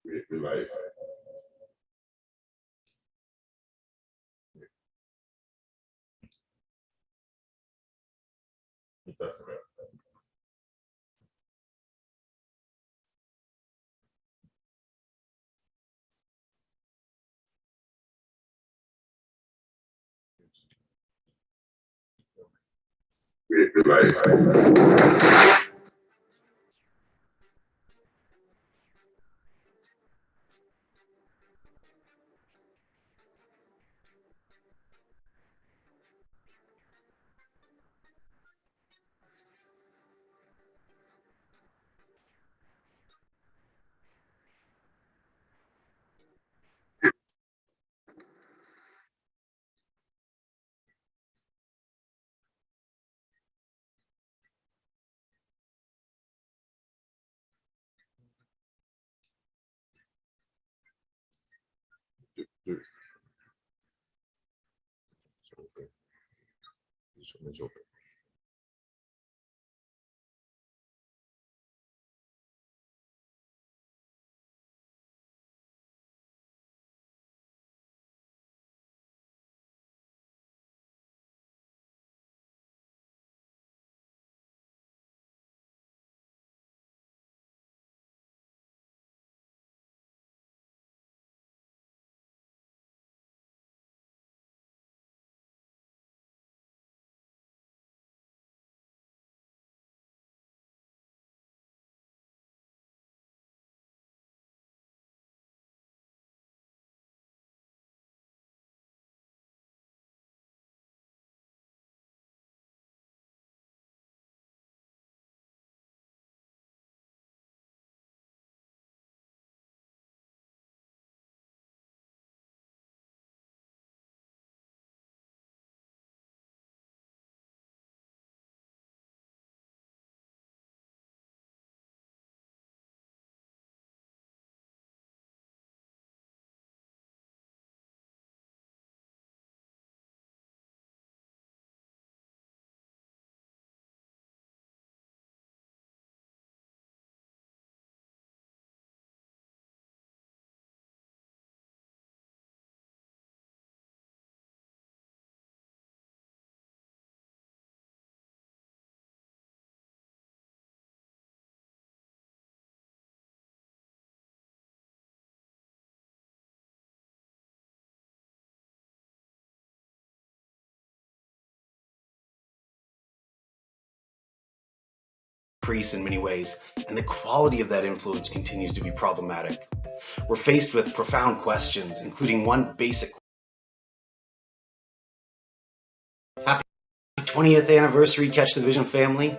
life. Definitely. Life. Increase in many ways, and the quality of that influence continues to be problematic. We're faced with profound questions, including one basic: Happy 20th anniversary, Catch the Vision family.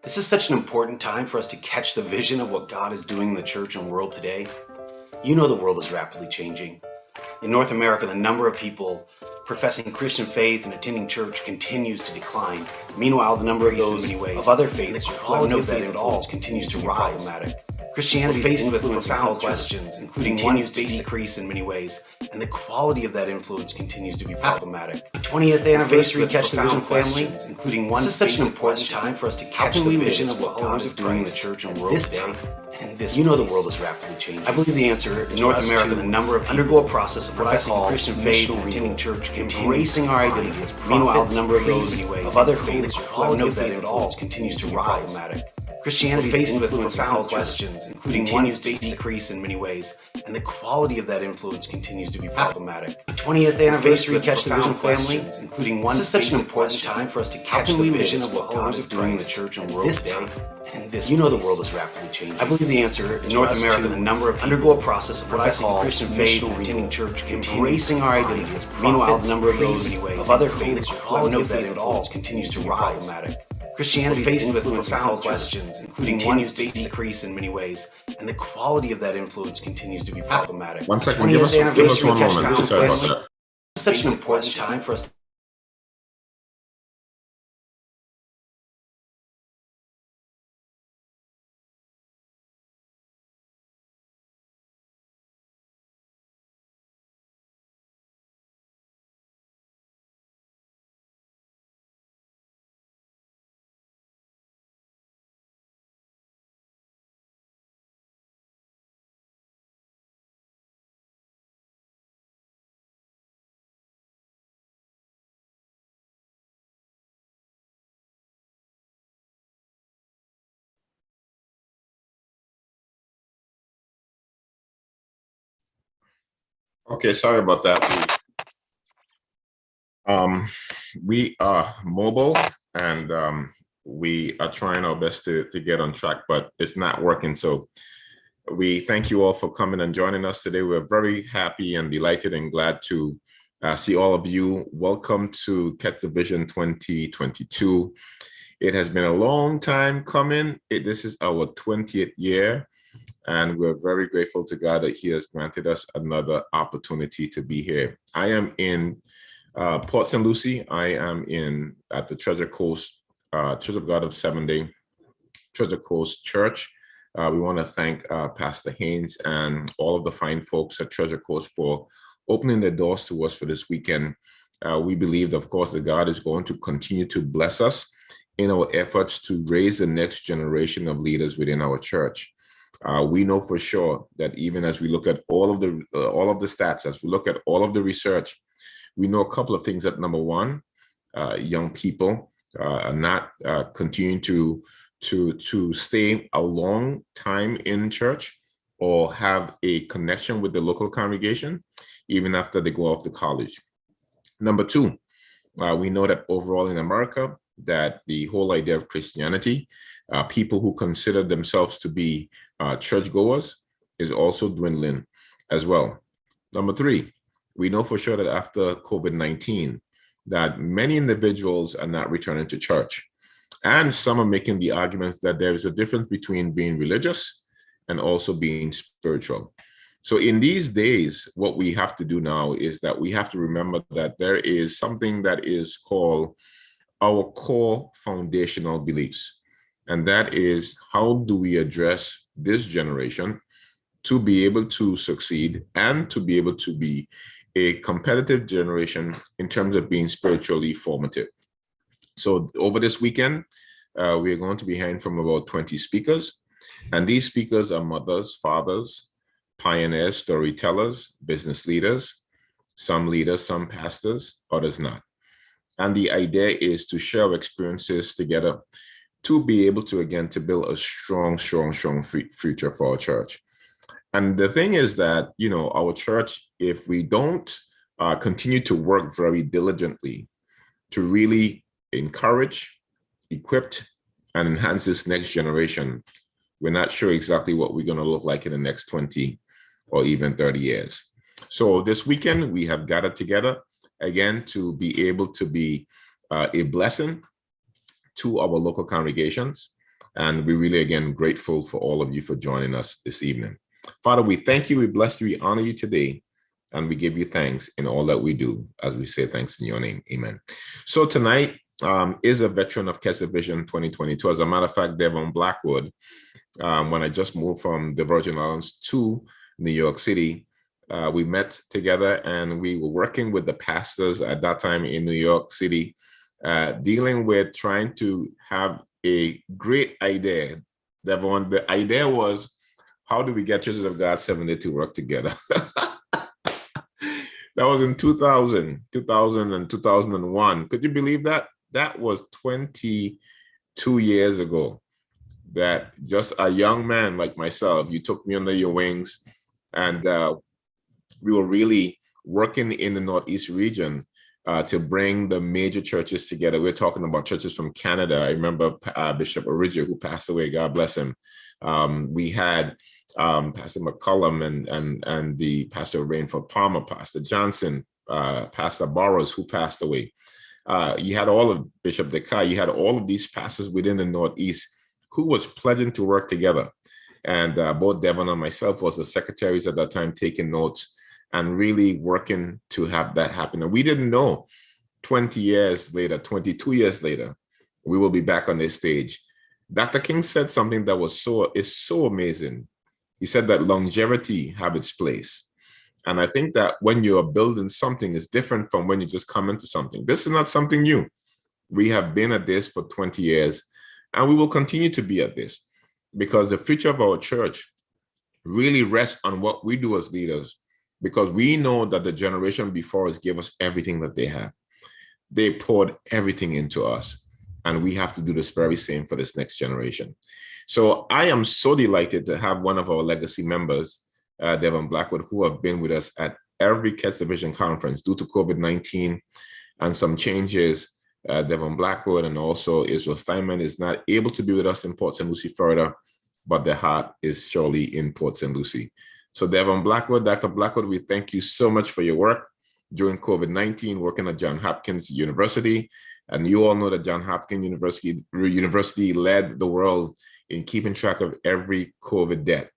This is such an important time for us to catch the vision of what God is doing in the church and world today. You know the world is rapidly changing. In North America, the number of people professing Christian faith and attending church continues to decline. Meanwhile, the number of those of other faiths who have no faith at all continues to rise. Problematic. Christianity is faced with profound questions, including one basic decrease in many ways, and the quality of that influence continues to be problematic. The 20th anniversary Catch the Vision family, including one. This is such an important time for us to catch the vision of what God is doing in the church and world today. And this, you know, the world is rapidly changing. I believe the answer is in North America, the number of undergo a process of professing Christian faith and attending church, embracing our identity as prophets. Meanwhile, the number of those of other faiths who have no faith at all continues to rise. Christianity is faced with profound questions, including one basic decrease in many ways, and the quality of that influence continues to be problematic. The 20th anniversary Catch the Vision family, including one. This is such an important time for us to catch the vision of what God is doing in the church and world today. And this, you know, the world is rapidly changing. I believe the answer is in North America, the number of undergo a process of professing Christian faith and attending church, embracing our identity as prophets. Meanwhile, the number of those of other faiths who have no faith at all continues to rise. Christianity is faced with profound questions, including one basic decrease in many ways, and the quality of that influence continues to be problematic. 1 second, give us 1 moment. Sorry about that. It's such an important time for us to Okay, sorry about that. We are mobile and we are trying our best to get on track, but it's not working. So we thank you all for coming and joining us today. We're very happy and delighted and glad to see all of you. Welcome to Catch the Vision 2022. It has been a long time coming. This is our 20th year. And we're very grateful to God that He has granted us another opportunity to be here. I am in Port St. Lucie. I am at the Treasure Coast Church of God of Seventh-day Treasure Coast Church. We want to thank Pastor Haynes and all of the fine folks at Treasure Coast for opening their doors to us for this weekend. We believe, of course, that God is going to continue to bless us in our efforts to raise the next generation of leaders within our church. We know for sure that even as we look at all of the stats, as we look at all of the research, we know a couple of things. That number one, young people are not continuing to stay a long time in church or have a connection with the local congregation, even after they go off to college. Number two, we know that overall in America, that the whole idea of Christianity, people who consider themselves to be churchgoers, is also dwindling as well. Number three, we know for sure that after COVID-19, that many individuals are not returning to church. And some are making the arguments that there is a difference between being religious and also being spiritual. So in these days, what we have to do now is that we have to remember that there is something that is called our core foundational beliefs. And that is, how do we address this generation to be able to succeed and to be able to be a competitive generation in terms of being spiritually formative. So over this weekend, we are going to be hearing from about 20 speakers. And these speakers are mothers, fathers, pioneers, storytellers, business leaders, some pastors, others not. And the idea is to share our experiences together to be able to, again, to build a strong future for our church. And the thing is that, our church, if we don't continue to work very diligently to really encourage, equip, and enhance this next generation, we're not sure exactly what we're going to look like in the next 20 or even 30 years. So this weekend, we have gathered together again to be able to be a blessing to our local congregations. And we're really, again, grateful for all of you for joining us this evening. Father, we thank you, we bless you, we honor you today, and we give you thanks in all that we do, as we say thanks in your name. Amen. So tonight is a veteran of Catch the Vision 2022. As a matter of fact, Devon Blackwood, when I just moved from the Virgin Islands to New York City, we met together and we were working with the pastors at that time in New York City, dealing with trying to have a great idea. Devon, the idea was, how do we get Churches of God 7-day to work together? That was in 2000 and 2001. Could you believe that? That was 22 years ago. That just a young man like myself, you took me under your wings, and we were really working in the Northeast region to bring the major churches together. We're talking about churches from Canada. I remember Bishop Origi, who passed away, God bless him. We had Pastor McCullum and the Pastor Rainford Palmer, Pastor Johnson, Pastor Burrows, who passed away. You had all of Bishop Dekai. You had all of these pastors within the Northeast who was pledging to work together. And both Devon and myself was the secretaries at that time, taking notes and really working to have that happen. And we didn't know 22 years later, we will be back on this stage. Dr. King said something that is so amazing. He said that longevity have its place. And I think that when you're building something, is different from when you just come into something. This is not something new. We have been at this for 20 years, and we will continue to be at this, because the future of our church really rests on what we do as leaders, because we know that the generation before us gave us everything that they have. They poured everything into us, and we have to do this very same for this next generation. So I am so delighted to have one of our legacy members, Devon Blackwood, who have been with us at every Catch the Vision conference due to COVID-19 and some changes. Devon Blackwood and also Israel Steinman is not able to be with us in Port St. Lucie, Florida, but their heart is surely in Port St. Lucie. So Devon Blackwood, Dr. Blackwood, we thank you so much for your work during COVID-19, working at Johns Hopkins University. And you all know that Johns Hopkins University led the world in keeping track of every COVID death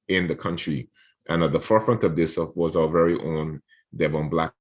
in the country. And at the forefront of this was our very own Devon Blackwood.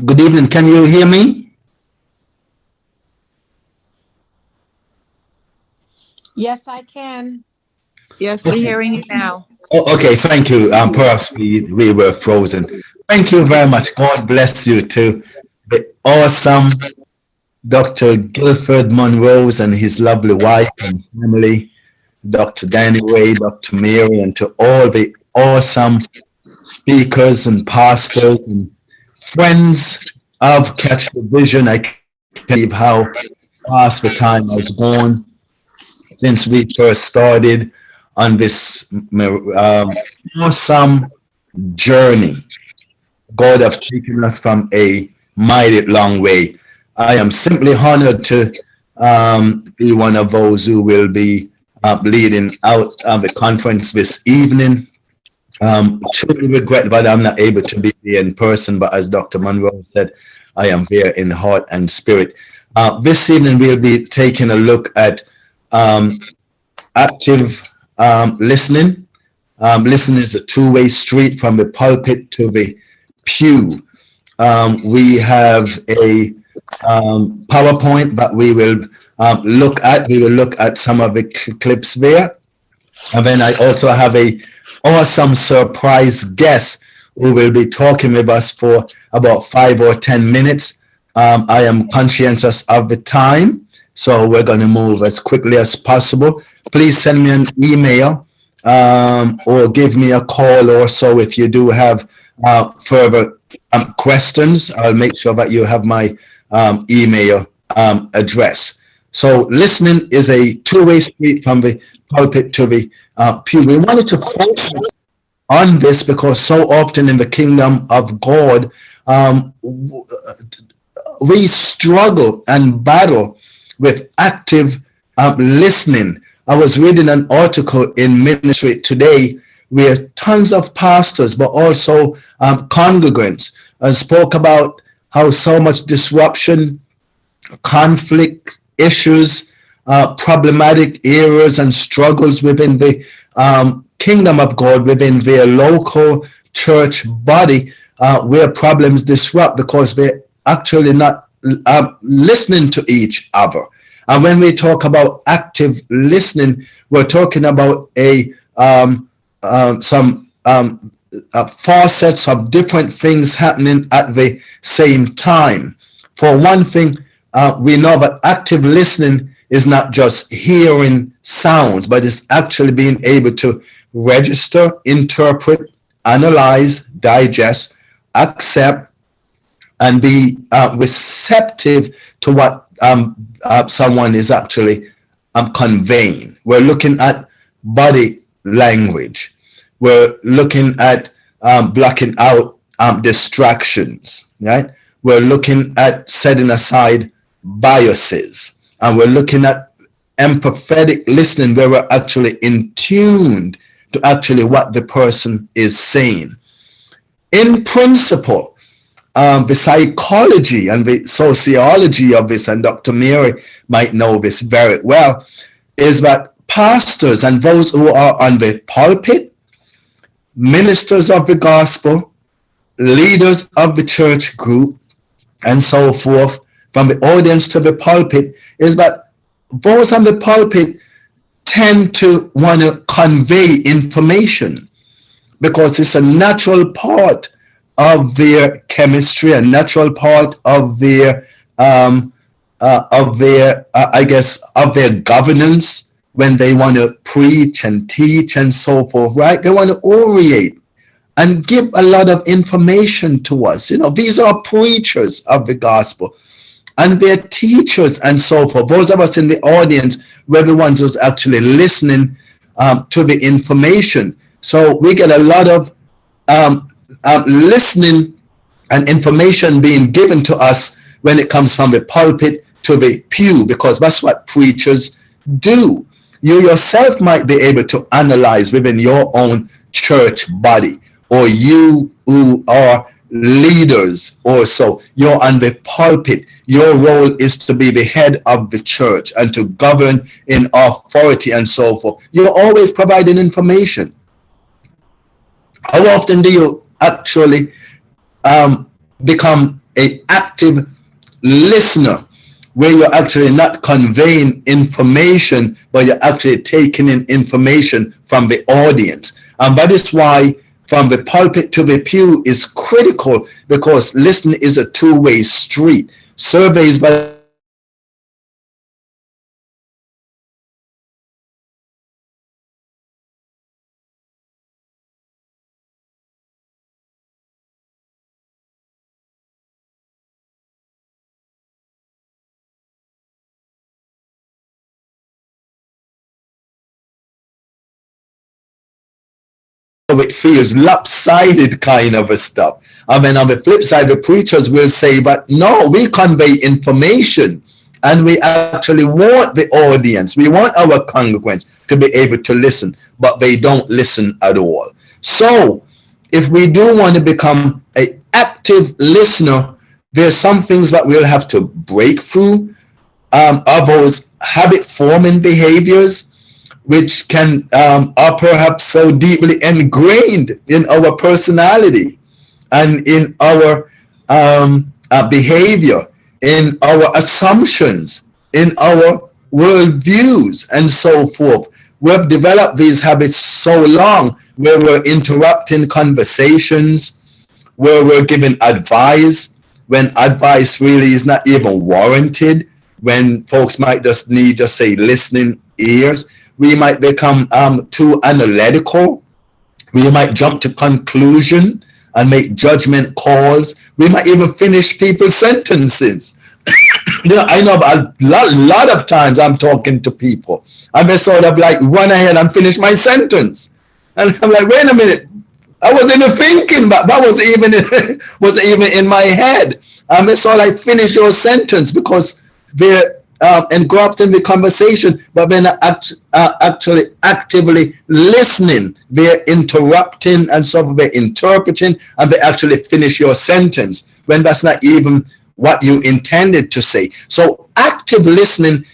Good evening. Can you hear me? Yes, I can. Yes, we're hearing you now. Oh, okay, thank you. Perhaps we were frozen. Thank you very much. God bless you to the awesome Dr. Guilford Monrose and his lovely wife and family, Dr. Danny Way, Dr. Mary, and to all the awesome speakers and pastors and friends of Catch the Vision. I can't believe how fast the time has gone since we first started on this awesome journey. God have taken us from a mighty long way. I am simply honored to be one of those who will be leading out the conference this evening. Truly regret that I'm not able to be there in person, but as Dr. Monroe said, I am there in heart and spirit. This evening we'll be taking a look at active listening. Listening is a two-way street from the pulpit to the pew. We have a PowerPoint that we will look at. We will look at some of the clips there. And then I also have a awesome surprise guest who will be talking with us for about 5 or 10 minutes. I am conscientious of the time, so we're going to move as quickly as possible. Please send me an email or give me a call or so if you do have further questions. I'll make sure that you have my email address. So listening is a two-way street from the pulpit to the pew. We wanted to focus on this because so often in the kingdom of God, we struggle and battle with active listening. I was reading an article in Ministry Today where tons of pastors, but also congregants, spoke about how so much disruption, conflict, issues, problematic areas and struggles within the kingdom of God, within their local church body, where problems disrupt because they're actually not listening to each other. And when we talk about active listening, we're talking about some facets of different things happening at the same time. For one thing, we know that active listening is not just hearing sounds, but it's actually being able to register, interpret, analyze, digest, accept, and be receptive to what someone is actually conveying. We're looking at body language. We're looking at blocking out distractions, right? We're looking at setting aside biases, and we're looking at empathetic listening, where we're actually in tune to actually what the person is saying. In principle, the psychology and the sociology of this, and Dr. Mary might know this very well, is that pastors and those who are on the pulpit, ministers of the gospel, leaders of the church group, and so forth, from the audience to the pulpit, is that those on the pulpit tend to want to convey information because it's a natural part of their chemistry, a natural part of their governance when they want to preach and teach and so forth, right? They want to orate and give a lot of information to us. You know, these are preachers of the gospel and they're teachers and so forth. Those of us in the audience, we're the ones who's actually listening to the information. So we get a lot of listening and information being given to us when it comes from the pulpit to the pew, because that's what preachers do. You yourself might be able to analyze within your own church body, or you who are leaders or so, you're on the pulpit. Your role is to be the head of the church and to govern in authority and so forth. You're always providing information. How often do you actually become an active listener, where you're actually not conveying information, but you're actually taking in information from the audience? And that is why from the pulpit to the pew is critical, because listening is a two-way street. Surveys by it feels lopsided kind of a stuff. I mean, on the flip side, the preachers will say, but no, we convey information and we actually want the audience, we want our congregants to be able to listen, but they don't listen at all. So if we do want to become an active listener, there's some things that we'll have to break through, of those habit forming behaviors which can are perhaps so deeply ingrained in our personality and in our behavior, in our assumptions, in our worldviews, and so forth. we've developed these habits so long where we're interrupting conversations, where we're giving advice when advice really is not even warranted, when folks might just need, just say, listening ears. We might become too analytical. We might jump to conclusion and make judgment calls. We might even finish people's sentences. I know a lot of times I'm talking to people. I may sort of like run ahead and finish my sentence. And I'm like, wait a minute. I wasn't even thinking, but that wasn't even in my head. I may sort of like finish your sentence because they're engulfed in the conversation, but they're not actually actively listening. They're interrupting and sort of they're interpreting, and they actually finish your sentence when that's not even what you intended to say. So active listening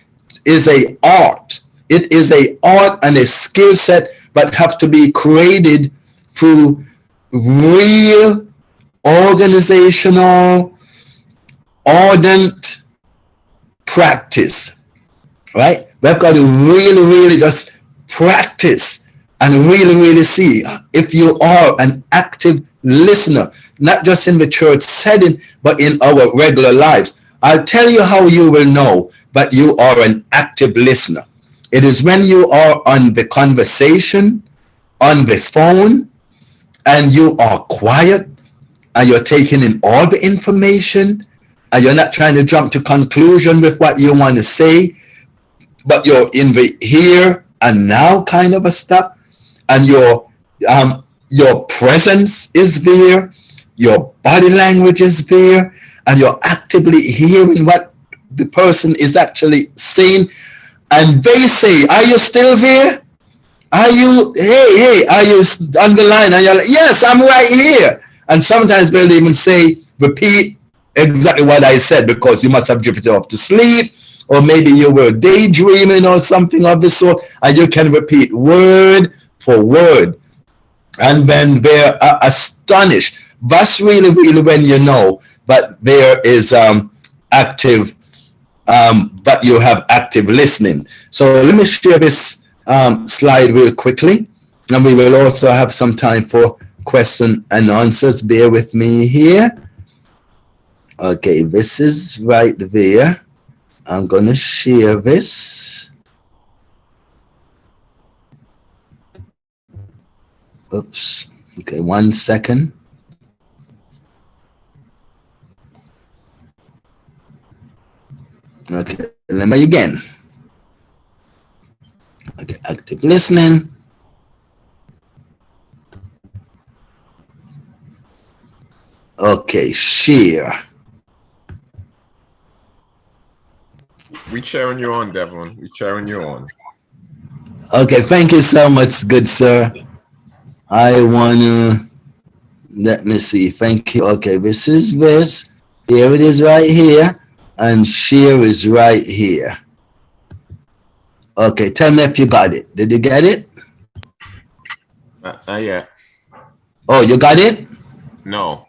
is a art. It is a art and a skill set, but have to be created through real organizational, ardent practice, right? We've got to really just practice and really see if you are an active listener, not just in the church setting, but in our regular lives. I'll tell you how you will know that you are an active listener. It is when you are on the conversation, on the phone, and you are quiet, and you're taking in all the information, and you're not trying to jump to conclusion with what you want to say, but you're in the here and now kind of a stuff, and your presence is there, your body language is there, and you're actively hearing what the person is actually saying, and they say, are you still there? Are you, hey, are you on the line? And you're like, yes, I'm right here. And sometimes they'll even say, repeat exactly what I said, because you must have drifted off to sleep, or maybe you were daydreaming or something of the sort, and you can repeat word for word. And then they're astonished. That's really when you know, but there is active, but you have active listening. So let me share this slide real quickly, and we will also have some time for question and answers. Bear with me here. Okay, this is right there. I'm gonna share this. Oops. Okay, 1 second. Okay, let me again. Okay, active listening. Okay, share. We cheering you on, Devon. We cheering you on. Okay, thank you so much, good sir. I wanna, let me see, thank you. Okay, this is this. Here it is right here, and share is right here. Okay, tell me if you got it. Did you get it? Not yet. Oh, you got it? No.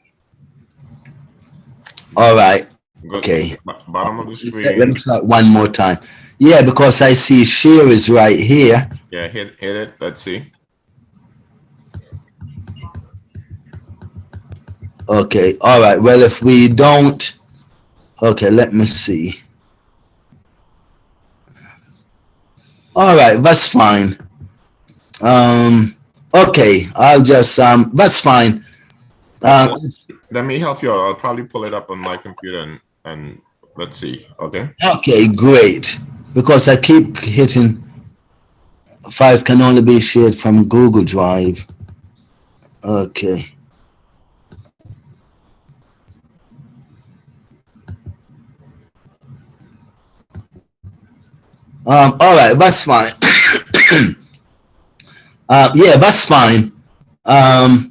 All right. Go Okay. Bottom of the Let screen. me start one more time. Yeah, because I see share is right here. Yeah, hit it. Let's see. Okay, all right. Well, if we don't, okay, let me see. All right, that's fine. Okay, I'll just, that's fine. Let me help you out. I'll probably pull it up on my computer and let's see. Okay. Okay, great. Because I keep hitting files can only be shared from Google Drive. Okay. All right, that's fine. Yeah, that's fine. Oh,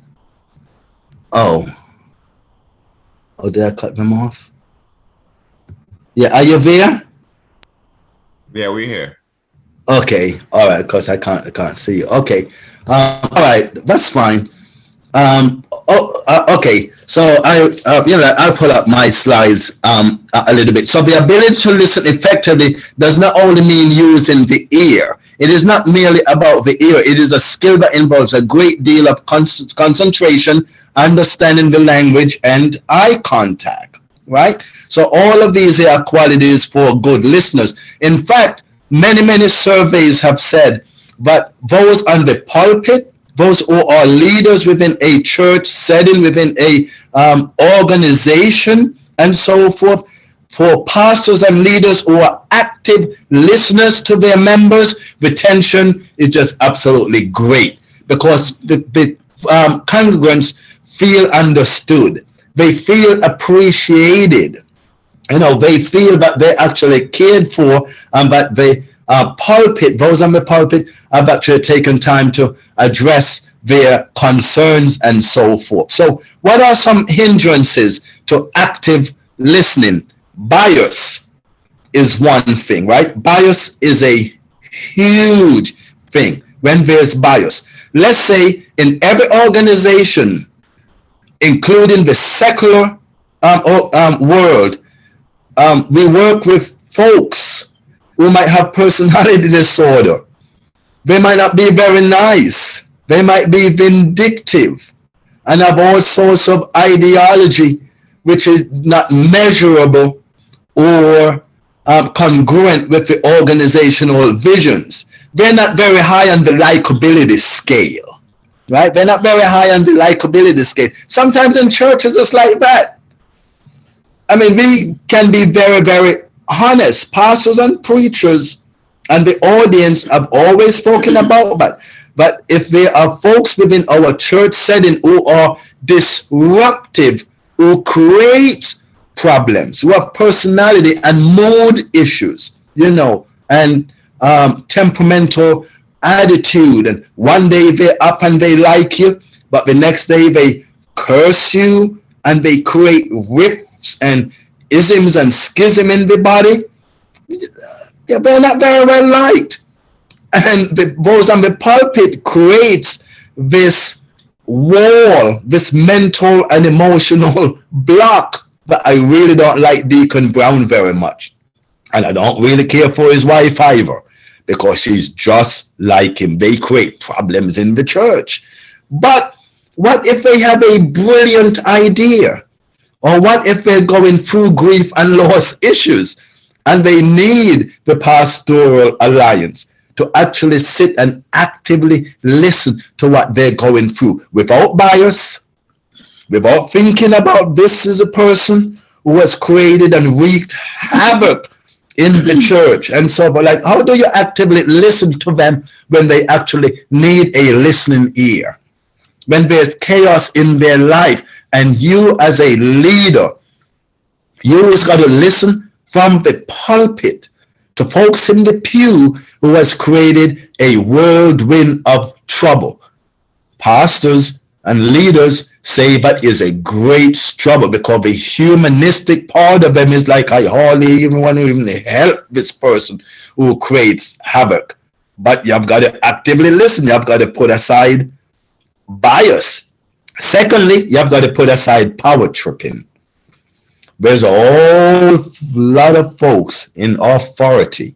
did I cut them off? Yeah, are you there? Yeah, we're here. Okay, all right, because I can't see you. Okay, all right, that's fine. Okay. So I'll pull up my slides a little bit. So the ability to listen effectively does not only mean using the ear. It is not merely about the ear. It is a skill that involves a great deal of concentration, understanding the language, and eye contact. Right. So all of these are qualities for good listeners. In fact, many surveys have said that those on the pulpit, those who are leaders within a church setting, within a organization, and so forth, for pastors and leaders who are active listeners to their members, retention is just absolutely great, because the congregants feel understood. They feel appreciated. They feel that they're actually cared for, and that the pulpit, those on the pulpit, have actually taken time to address their concerns and so forth. So what are some hindrances to active listening? Bias is one thing, right? Bias is a huge thing. When there's bias, let's say in every organization, including the secular world, we work with folks who might have personality disorder. They might not be very nice. They might be vindictive and have all sorts of ideology which is not measurable or congruent with the organizational visions. They're not very high on the likability scale, right? They're not very high on the likability scale. Sometimes in churches it's like that. I mean, we can be very honest. Pastors and preachers and the audience have always spoken about that. But if there are folks within our church setting who are disruptive, who create problems, who have personality and mood issues, and temperamental attitude, and one day they're up and they like you, but the next day they curse you and they create rifts and isms and schism in the body, they're not very well liked. And those on the pulpit creates this wall, this mental and emotional block, that I really don't like Deacon Brown very much. And I don't really care for his wife either, because she's just like him. They create problems in the church. But what if they have a brilliant idea? Or what if they're going through grief and loss issues and they need the pastoral alliance to actually sit and actively listen to what they're going through without bias, without thinking about this is a person who has created and wreaked havoc in the church and so forth. Like, how do you actively listen to them when they actually need a listening ear? When there's chaos in their life, and you as a leader, you've got to listen from the pulpit to folks in the pew who has created a whirlwind of trouble. Pastors and leaders say that is a great struggle, because the humanistic part of them is like, I hardly even want to even help this person who creates havoc. But you've got to actively listen. You've got to put aside bias. Secondly, you've got to put aside power tripping. There's a whole lot of folks in authority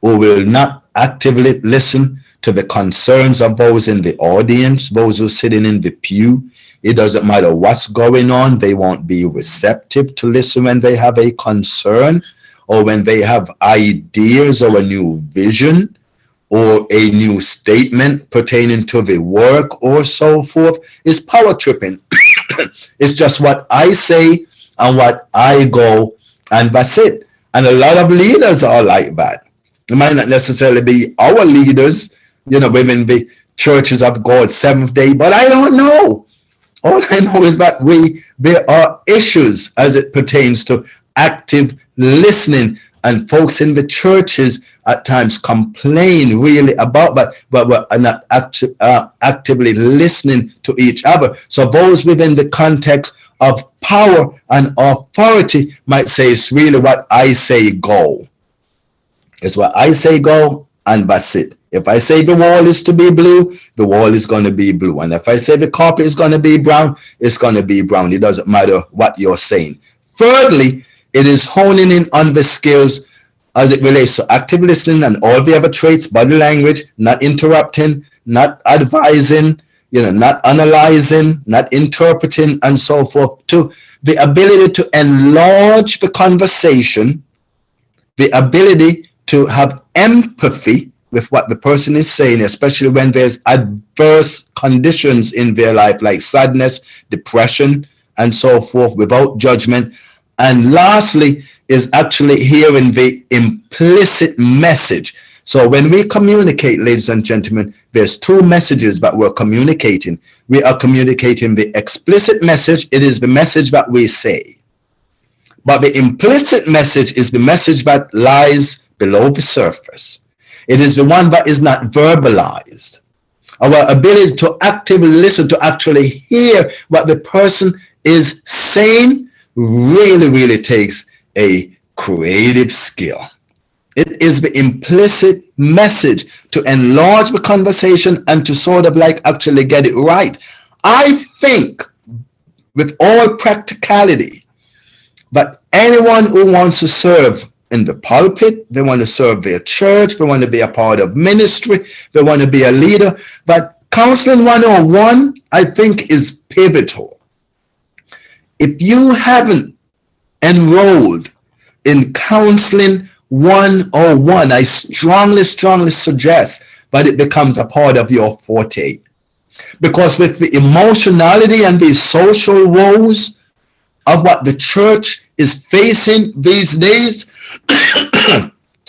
who will not actively listen to the concerns of those in the audience, those who are sitting in the pew. It doesn't matter what's going on. They won't be receptive to listen when they have a concern, or when they have ideas or a new vision or a new statement pertaining to the work or so forth. It's power tripping. It's just what I say and what I go, and that's it. And a lot of leaders are like that. It might not necessarily be our leaders, within the churches of God Seventh Day, but I don't know. All I know is that there are issues as it pertains to active listening, and folks in the churches at times complain really about that, but we're not actively listening to each other. So those within the context of power and authority might say, it's really what I say go. It's what I say go, and that's it. If I say the wall is to be blue, the wall is going to be blue. And if I say the carpet is going to be brown, it's going to be brown. It doesn't matter what you're saying. Thirdly, it is honing in on the skills as it relates to active listening and all the other traits, body language, not interrupting, not advising, not analyzing, not interpreting, and so forth, to the ability to enlarge the conversation, the ability to have empathy with what the person is saying, especially when there's adverse conditions in their life like sadness, depression, and so forth, without judgment. And lastly is actually hearing the implicit message. So when we communicate, ladies and gentlemen, there's two messages that we're communicating. We are communicating the explicit message. It is the message that we say. But the implicit message is the message that lies below the surface. It is the one that is not verbalized. Our ability to actively listen, to actually hear what the person is saying, really, really takes a creative skill. It is the implicit message to enlarge the conversation and to sort of like actually get it right. I think with all practicality, but anyone who wants to serve in the pulpit, they want to serve their church, they want to be a part of ministry, they want to be a leader. But Counseling 101, I think, is pivotal. If you haven't enrolled in Counseling 101, I strongly suggest that it becomes a part of your forte. Because with the emotionality and the social woes of what the church is facing these days,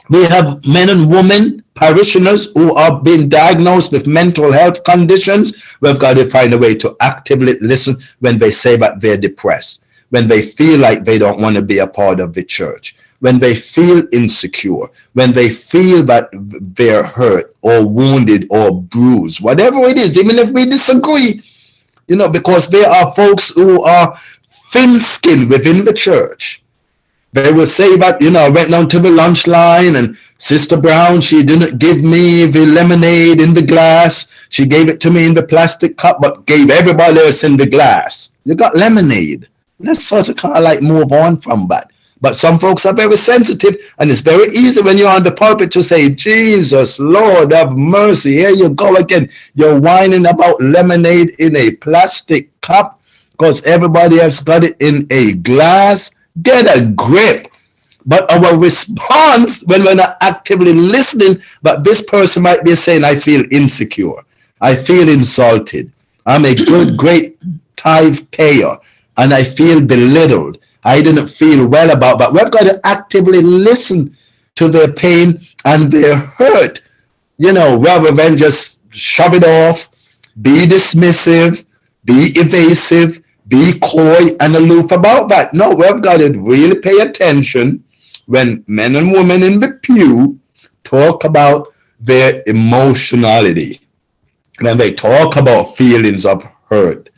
we have men and women, parishioners who are being diagnosed with mental health conditions. We've got to find a way to actively listen when they say that they're depressed, when they feel like they don't want to be a part of the church, when they feel insecure, when they feel that they're hurt or wounded or bruised, whatever it is, even if we disagree, because there are folks who are thin-skinned within the church. They will say that, I went down to the lunch line and Sister Brown, she didn't give me the lemonade in the glass. She gave it to me in the plastic cup, but gave everybody else in the glass. You got lemonade. Let's sort of kind of like move on from that. But some folks are very sensitive, and it's very easy when you're on the pulpit to say, Jesus, Lord, have mercy. Here you go again. You're whining about lemonade in a plastic cup because everybody else got it in a glass. Get a grip. But our response when we're not actively listening, but this person might be saying, I feel insecure. I feel insulted. I'm a good, great tithe payer, and I feel belittled. I didn't feel well about, but we've got to actively listen to their pain and their hurt, rather than just shove it off, be dismissive, be evasive, be coy and aloof about that. No, we've got to really pay attention when men and women in the pew talk about their emotionality, when they talk about feelings of hurt,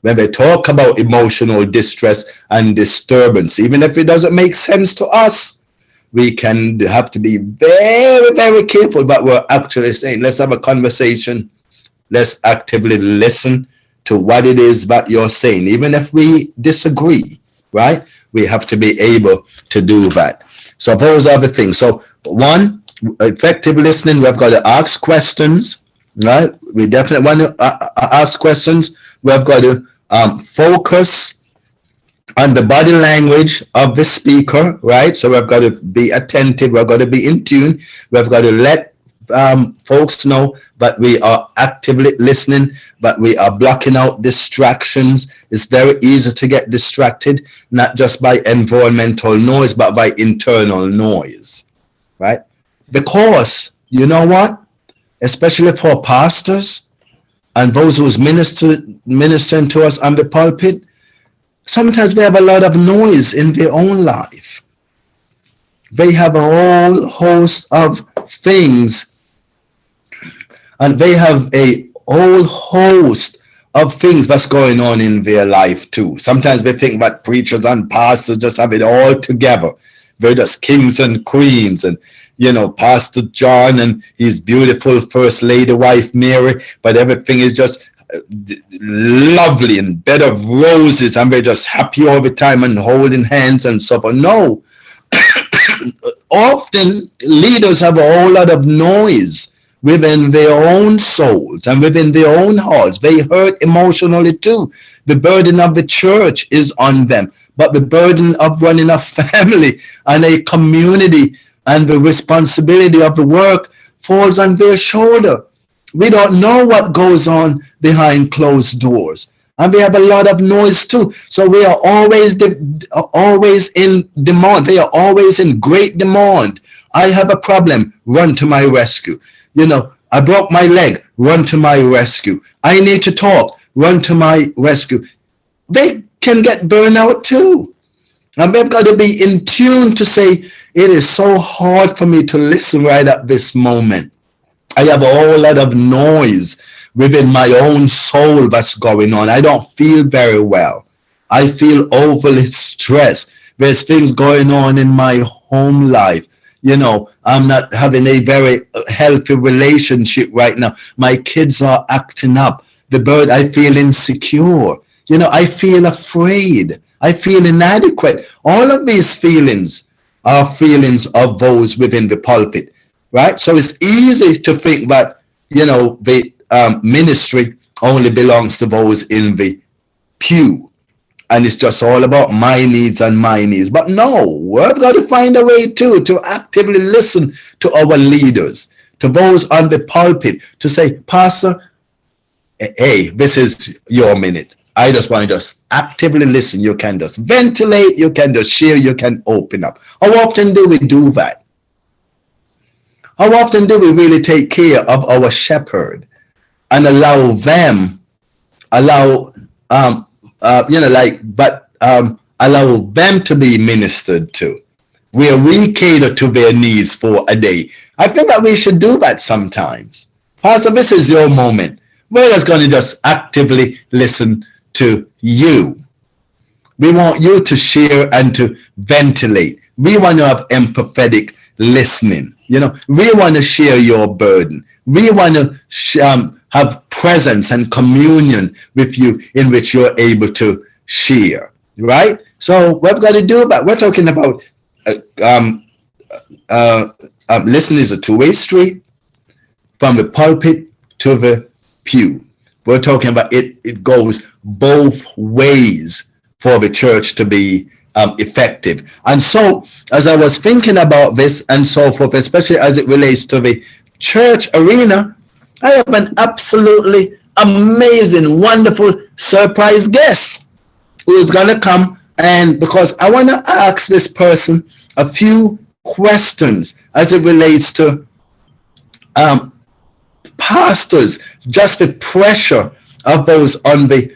when they talk about emotional distress and disturbance. Even if it doesn't make sense to us, we can have to be very, very careful. But we're actually saying, let's have a conversation. Let's actively listen to what it is that you're saying. Even if we disagree, right? We have to be able to do that. So those are the things. So one, effective listening, we've got to ask questions, right? We definitely want to ask questions. We've got to focus on the body language of the speaker, right? So we've got to be attentive. We've got to be in tune. We've got to let folks know that we are actively listening, but we are blocking out distractions. It's very easy to get distracted, not just by environmental noise, but by internal noise, right? Because, you know what? Especially for pastors and those who's ministering to us on the pulpit, sometimes they have a lot of noise in their own life. They have a whole host of things, and they have a whole host of things that's going on in their life too. Sometimes we think that preachers and pastors just have it all together. They're just kings and queens, and Pastor John and his beautiful First Lady wife Mary, but everything is just lovely and bed of roses, and we're just happy all the time and holding hands and so on. No. Often leaders have a whole lot of noise within their own souls and within their own hearts. They hurt emotionally too. The burden of the church is on them, but the burden of running a family and a community and the responsibility of the work falls on their shoulder. We don't know what goes on behind closed doors. And we have a lot of noise too. So we are always in demand. They are always in great demand. I have a problem, run to my rescue. I broke my leg, run to my rescue. I need to talk, run to my rescue. They can get burnout too. And we've got to be in tune to say, it is so hard for me to listen right at this moment. I have a whole lot of noise within my own soul that's going on. I don't feel very well. I feel overly stressed. There's things going on in my home life. I'm not having a very healthy relationship right now. My kids are acting up. I feel insecure. I feel afraid. I feel inadequate. All of these feelings are feelings of those within the pulpit, right? So it's easy to think that, the ministry only belongs to those in the pew, and it's just all about my needs and my needs. But no, we've got to find a way too to actively listen to our leaders, to those on the pulpit, to say, Pastor, hey, this is your minute. I just want to just actively listen. You can just ventilate, you can just share, you can open up. How often do we do that? How often do we really take care of our shepherd and allow them to be ministered to, where we cater to their needs for a day? I think that we should do that sometimes. Pastor, this is your moment. We're just going to just actively listen to you. We want you to share and to ventilate. We want to have empathetic listening. We want to share your burden. We want to have presence and communion with you in which you're able to share, right? So we've got to do that. We're talking about listening is a two-way street from the pulpit to the pew. We're talking about it goes both ways for the church to be effective. And so as I was thinking about this and so forth, especially as it relates to the church arena, I have an absolutely amazing, wonderful surprise guest who is going to come, and because I want to ask this person a few questions as it relates to pastors, just the pressure of those on the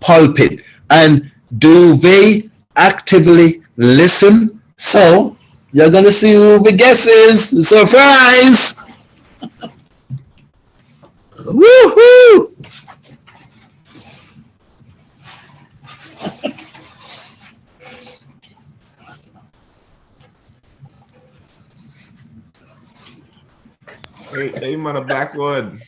pulpit, and do they actively listen? So you're going to see who the guest is. Surprise! Woohoo! Hey, Mother Blackwood.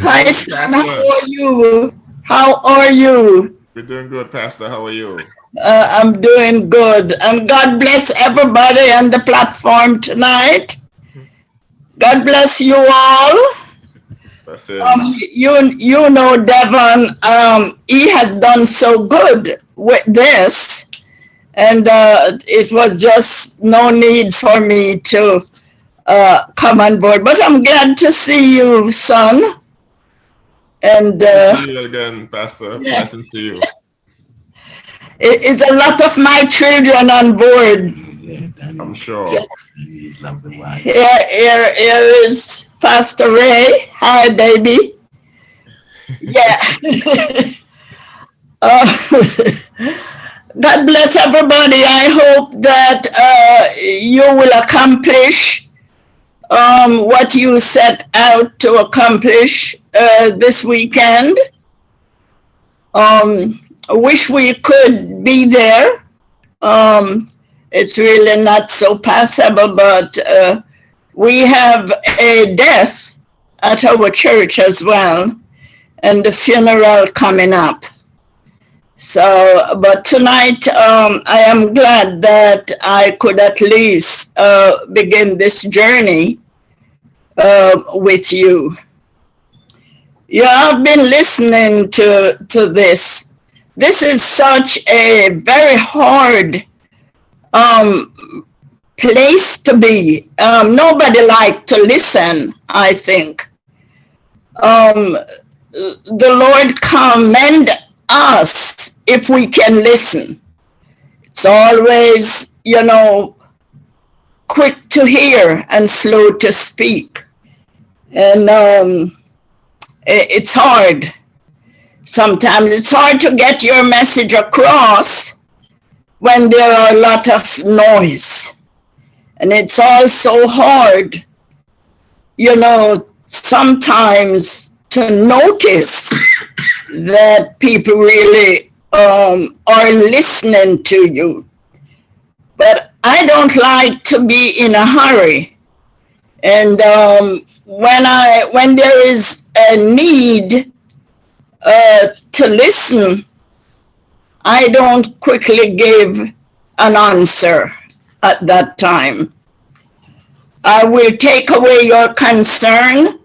Hi, son. How are you? How are you? We're doing good, Pastor. How are you? I'm doing good. And God bless everybody on the platform tonight. God bless you all. That's it. You know, Devon, he has done so good with this. And it was just no need for me to come on board. But I'm glad to see you, son. And see you again, Pastor. Blessings to you. It is a lot of my children on board. I'm sure. Here is Pastor Ray. Hi, baby. Yeah. God bless everybody. I hope that you will accomplish what you set out to accomplish this weekend. I wish we could be there. It's really not so passable, but we have a death at our church as well, and the funeral coming up. So, but tonight I am glad that I could at least begin this journey with you. You have been listening to this. This is such a very hard place to be. Nobody likes to listen, I think. The Lord commend us if we can listen. It's always, quick to hear and slow to speak. And it's hard. Sometimes it's hard to get your message across when there are a lot of noise. And it's also hard, sometimes to notice that people really are listening to you. But I don't like to be in a hurry. And when there is a need to listen, I don't quickly give an answer at that time. I will take away your concern,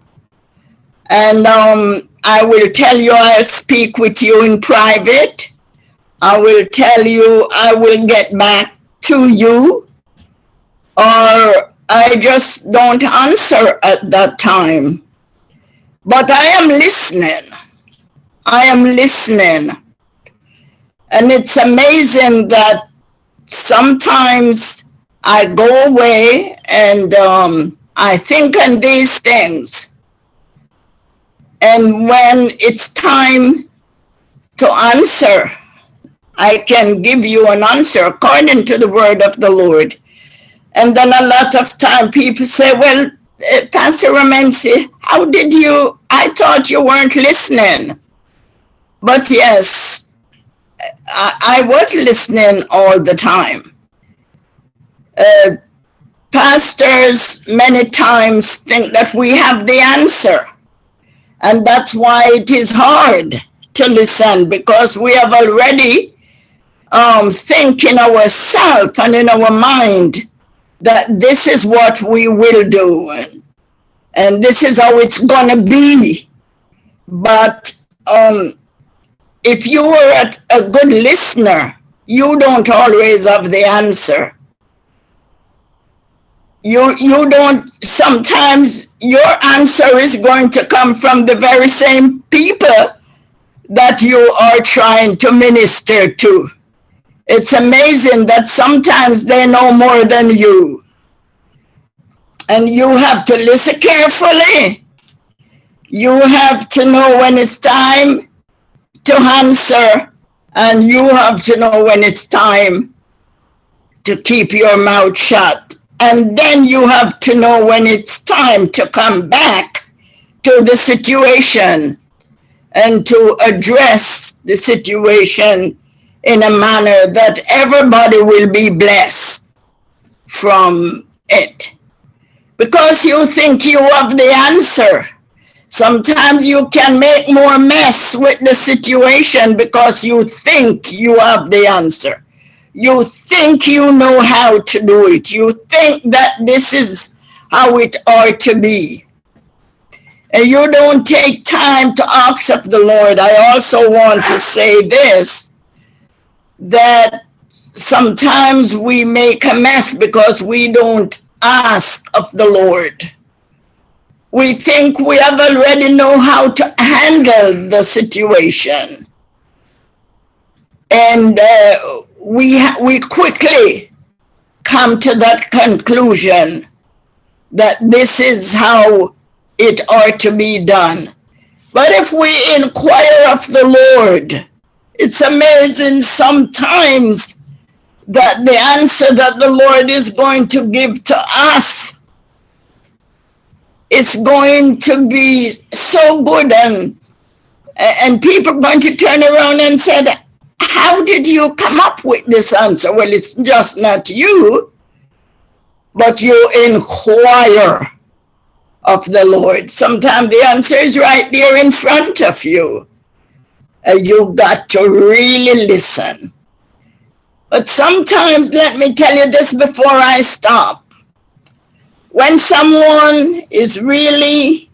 and I will tell you I'll speak with you in private. I will tell you I will get back to you, or I just don't answer at that time. But I am listening. I am listening. And it's amazing that sometimes I go away and I think on these things. And when it's time to answer, I can give you an answer according to the word of the Lord. And then a lot of time people say, well, Pastor Ramensi, how did you, I thought you weren't listening. But yes, I was listening all the time. Pastors many times think that we have the answer. And that's why it is hard to listen, because we have already think in ourselves and in our mind that this is what we will do and this is how it's gonna be. But if you are a good listener, you don't always have the answer. You don't, sometimes your answer is going to come from the very same people that you are trying to minister to. It's amazing that sometimes they know more than you. And you have to listen carefully. You have to know when it's time to answer, and you have to know when it's time to keep your mouth shut. And then you have to know when it's time to come back to the situation and to address the situation in a manner that everybody will be blessed from it. Because you think you have the answer. Sometimes you can make more mess with the situation because you think you have the answer. You think you know how to do it. You think that this is how it ought to be. And you don't take time to ask of the Lord. I also want to say this, that sometimes we make a mess because we don't ask of the Lord. We think we have already know how to handle the situation. And we quickly come to that conclusion that this is how it ought to be done. But if we inquire of the Lord, it's amazing sometimes that the answer that the Lord is going to give to us is going to be so good, and people are going to turn around and say, how did you come up with this answer? Well, it's just not you, but you inquire of the Lord. Sometimes the answer is right there in front of you. You've got to really listen. But sometimes, let me tell you this before I stop. When someone is really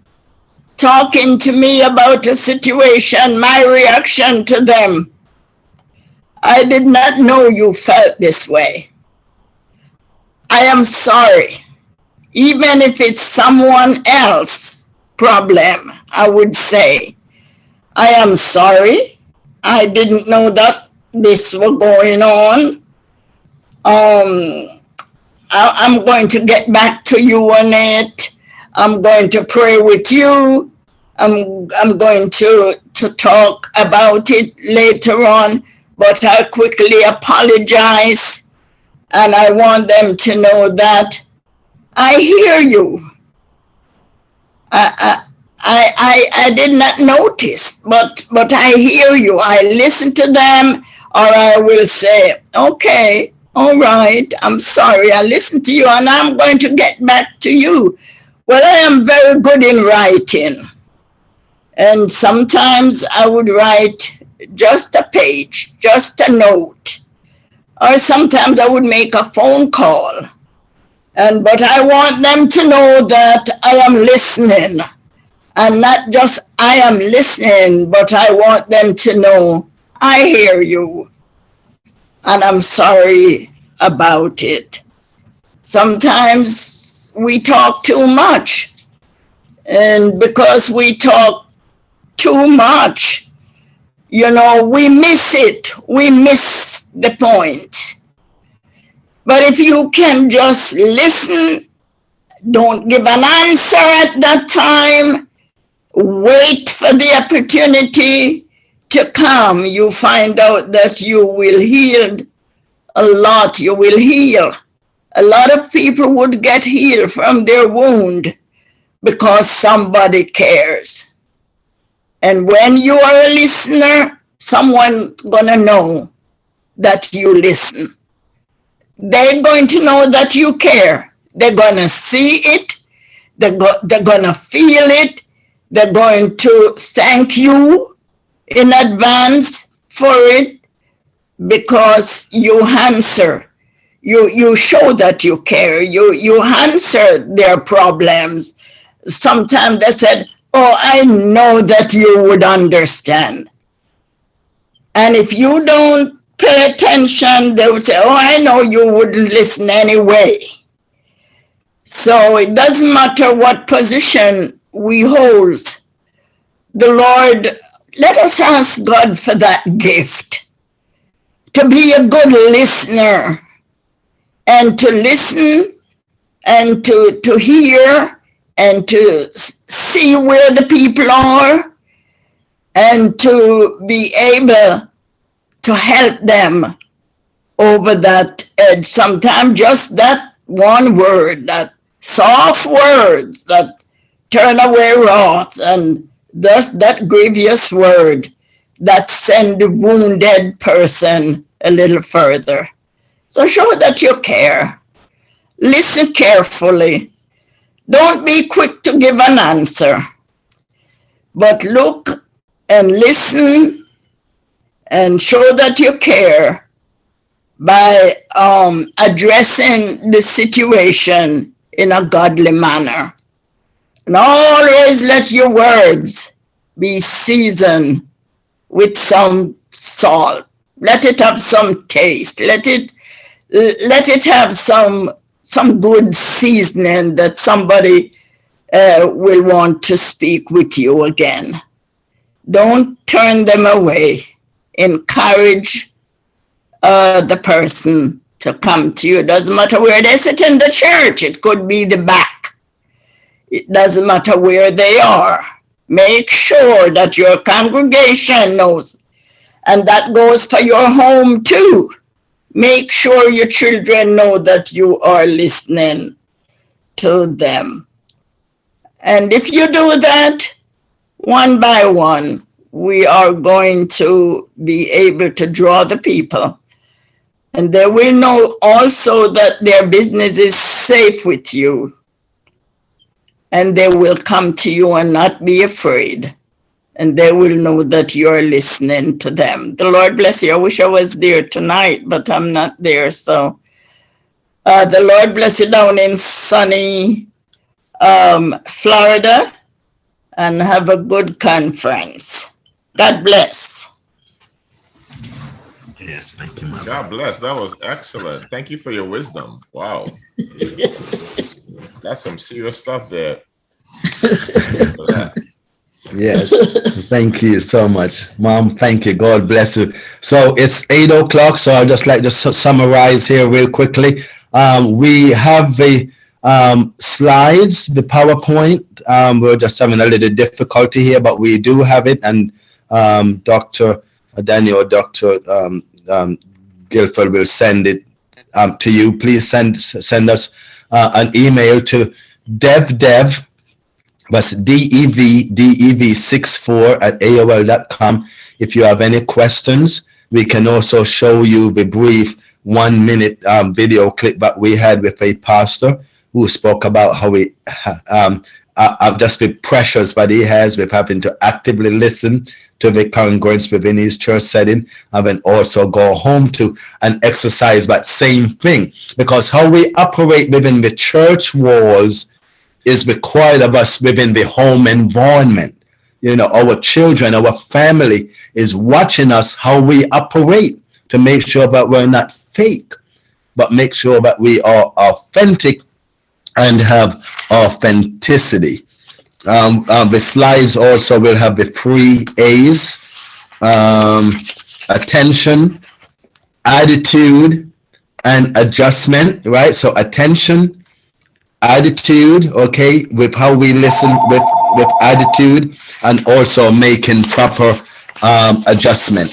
talking to me about a situation, my reaction to them, I did not know you felt this way. I am sorry. Even if it's someone else's problem, I would say, I am sorry. I didn't know that this was going on. I'm going to get back to you on it. I'm going to pray with you. I'm going to talk about it later on, but I quickly apologize, and I want them to know that I hear you. I did not notice, but I hear you. I listen to them, or I will say, okay, all right, I'm sorry, I listened to you, and I'm going to get back to you. Well, I am very good in writing. And sometimes I would write just a page, just a note. Or sometimes I would make a phone call. But I want them to know that I am listening. And not just I am listening, but I want them to know I hear you. And I'm sorry about it. Sometimes we talk too much. And because we talk too much, you know, we miss it. We miss the point. But if you can just listen, don't give an answer at that time, wait for the opportunity to come, you find out that you will heal a lot. You will heal. A lot of people would get healed from their wound because somebody cares. And when you are a listener, someone gonna know that you listen. They're going to know that you care. They're gonna see it. They're gonna feel it. They're going to thank you in advance for it because you answer. You show that you care. You answer their problems. Sometimes they said, oh, I know that you would understand. And if you don't pay attention, they would say, oh, I know you wouldn't listen anyway. So it doesn't matter what position we hold. The Lord, let us ask God for that gift, to be a good listener, and to listen, and to hear, and to see where the people are, and to be able to help them over that edge. Sometimes just that one word, that soft words that turn away wrath, and thus that grievous word that send the wounded person a little further. So show that you care. Listen carefully. Don't be quick to give an answer, but look and listen and show that you care by addressing the situation in a godly manner. And always let your words be seasoned with some salt. Let it have some taste. Let it have some good seasoning that somebody will want to speak with you again. Don't turn them away. Encourage the person to come to you. It doesn't matter where they sit in the church. It could be the back. It doesn't matter where they are. Make sure that your congregation knows. And that goes for your home too. Make sure your children know that you are listening to them. And if you do that, one by one, we are going to be able to draw the people. And they will know also that their business is safe with you. And they will come to you and not be afraid. And they will know that you're listening to them. The Lord bless you. I wish I was there tonight, but I'm not there. So the Lord bless you down in sunny Florida, and have a good conference. God bless. Yes, thank you, Mom. God bless. That was excellent. Thank you for your wisdom. Wow. That's some serious stuff there. Yes, thank you so much, Mom. Thank you. God bless you. So it's 8 o'clock. So I'll just like to summarize here real quickly. We have the slides, the PowerPoint. We're just having a little difficulty here, but we do have it. And Dr. Daniel, Dr. Guilford will send it to you. Please send us an email to dev, that's dev64@aol.com. If you have any questions, we can also show you the brief 1-minute video clip that we had with a pastor who spoke about how we just the pressures that he has with having to actively listen to the congregants within his church setting, and then also go home to and exercise that same thing, because how we operate within the church walls is required of us within the home environment. You know, our children, our family is watching us how we operate, to make sure that we're not fake, but make sure that we are authentic and have authenticity. The slides also will have the 3 A's: attention, attitude, and adjustment, right? So attention, attitude, okay, with how we listen with attitude, and also making proper adjustment.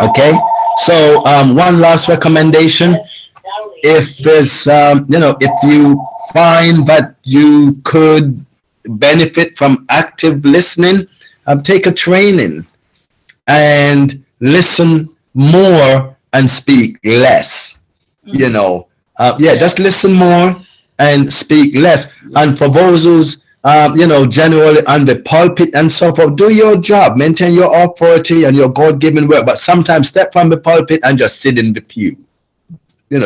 Okay, so one last recommendation: if there's if you find that you could benefit from active listening, take a training and listen more and speak less. Just listen more and speak less. And for those who's generally on the pulpit and so forth, do your job, maintain your authority and your God-given work, but sometimes step from the pulpit and just sit in the pew.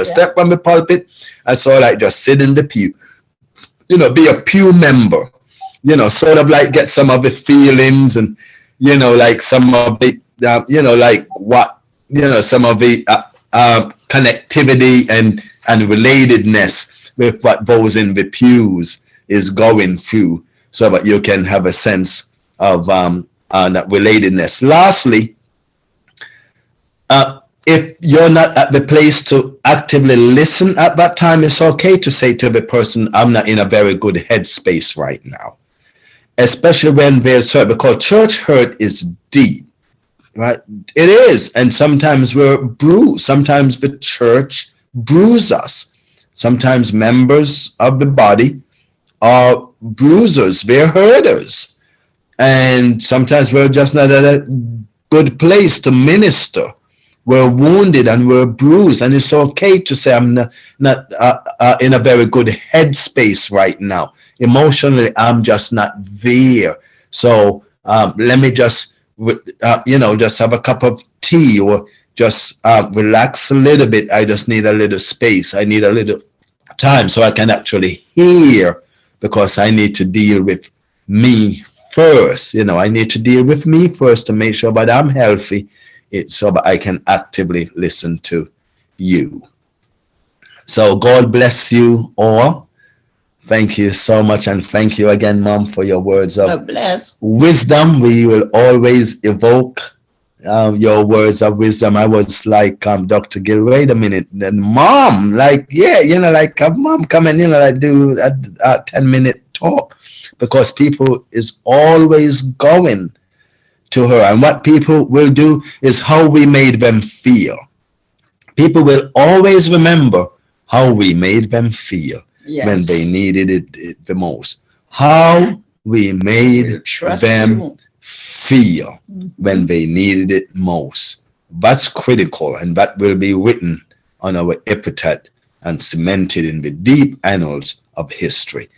Step from the pulpit and so like just sit in the pew. Be a pew member. Sort of like get some of the feelings and like some of the some of the connectivity and relatedness with what those in the pews is going through, so that you can have a sense of that relatedness. Lastly, if you're not at the place to actively listen at that time, it's okay to say to the person, I'm not in a very good headspace right now. Especially when there's hurt, because church hurt is deep, right? It is. And sometimes we're bruised. Sometimes the church bruises us. Sometimes members of the body are bruisers. They're hurters. And sometimes we're just not at a good place to minister. We're wounded and we're bruised, and it's okay to say I'm not in a very good headspace right now. Emotionally, I'm just not there. So let me just just have a cup of tea, or just relax a little bit. I just need a little space. I need a little time so I can actually hear, because I need to deal with me first. I need to deal with me first to make sure that I'm healthy, so that I can actively listen to you. So God bless you all. Thank you so much, and thank you again, Mom, for your words of wisdom. We will always evoke your words of wisdom. I was like, Dr. Gill, wait a minute, then Mom, like, Mom come and like do a 10-minute talk, because people is always going to her, and what people will do is how we made them feel. People will always remember how we made them feel when they needed it the most. How we made them feel when they needed it most. That's critical, and that will be written on our epitaph and cemented in the deep annals of history.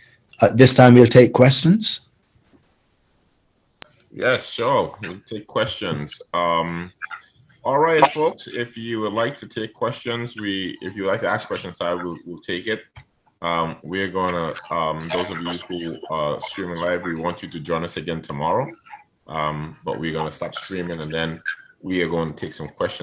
At this time, we'll take questions. Yes, sure. We'll take questions. All right, folks. If you would like to take questions, if you would like to ask questions, we'll take it. We're gonna those of you who are streaming live, we want you to join us again tomorrow. But we're gonna stop streaming and then we are going to take some questions.